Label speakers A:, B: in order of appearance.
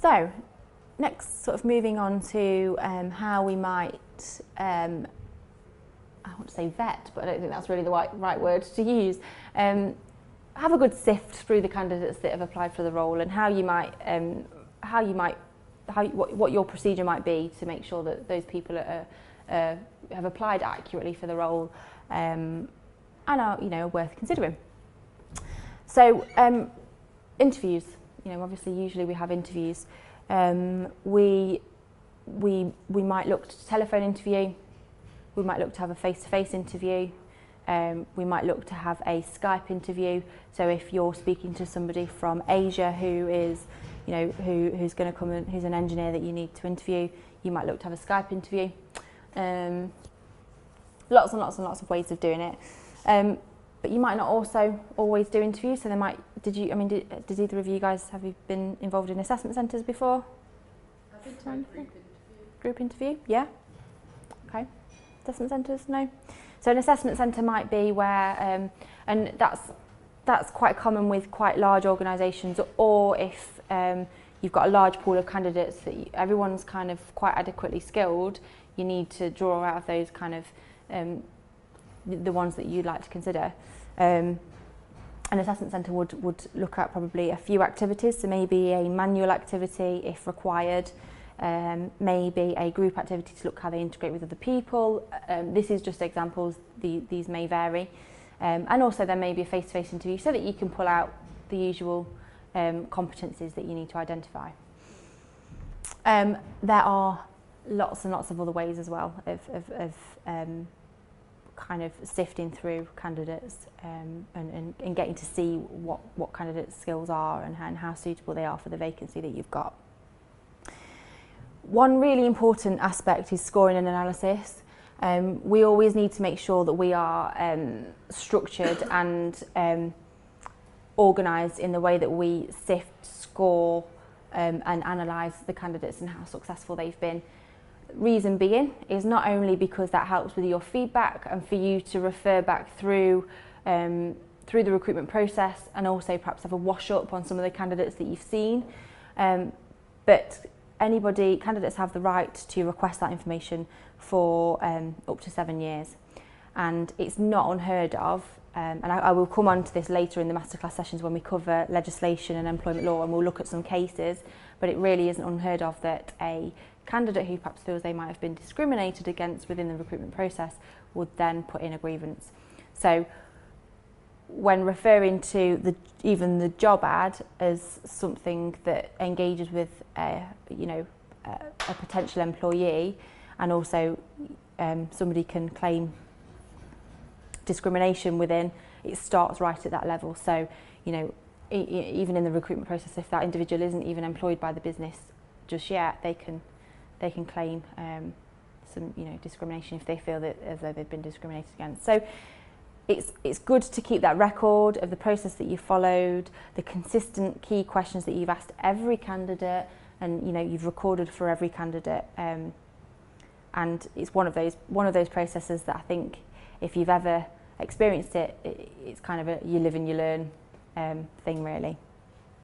A: So, next sort of moving on to how we might, I want to say vet, but I don't think that's really the right word to use. Have a good sift through the candidates that have applied for the role, and what your procedure might be to make sure that those people have applied accurately for the role and are worth considering. So interviews, obviously usually we have interviews. We might look to telephone interview, we might look to have a face-to-face interview, we might look to have a Skype interview. So if you're speaking to somebody from Asia who is, who's going to come in, who's an engineer that you need to interview, you might look to have a Skype interview. Lots and lots and lots of ways of doing it. But you might not also always do interviews. So they might. Did either of you guys have you been involved in assessment centres before?
B: I've been to a group interview.
A: Group interview, yeah. Okay. Assessment centres, no. So an assessment centre might be where, and that's quite common with quite large organisations, or if you've got a large pool of candidates that everyone's kind of quite adequately skilled, you need to draw out of those kind of the ones that you'd like to consider. An assessment centre would look at probably a few activities, so maybe a manual activity if required, maybe a group activity to look how they integrate with other people. This is just examples, these may vary. And also there may be a face-to-face interview so that you can pull out the usual competencies that you need to identify. There are lots and lots of other ways as well of kind of sifting through candidates and getting to see what candidates' skills are and how suitable they are for the vacancy that you've got. One really important aspect is scoring and analysis. We always need to make sure that we are structured and organised in the way that we sift, score and analyse the candidates and how successful they've been. Reason being is not only because that helps with your feedback and for you to refer back through the recruitment process and also perhaps have a wash up on some of the candidates that you've seen, but candidates have the right to request that information for up to 7 years, and it's not unheard of. And I will come on to this later in the masterclass sessions when we cover legislation and employment law, and we'll look at some cases, but it really isn't unheard of that a candidate who perhaps feels they might have been discriminated against within the recruitment process would then put in a grievance. So when referring to even the job ad as something that engages with a potential employee, and also somebody can claim discrimination within, it starts right at that level. So even in the recruitment process, if that individual isn't even employed by the business just yet, they can claim some discrimination if they feel that as though they've been discriminated against. So it's good to keep that record of the process that you followed, the consistent key questions that you've asked every candidate, and you've recorded for every candidate. And it's one of those processes that I think if you've ever experienced it, it's kind of a you live and you learn thing really.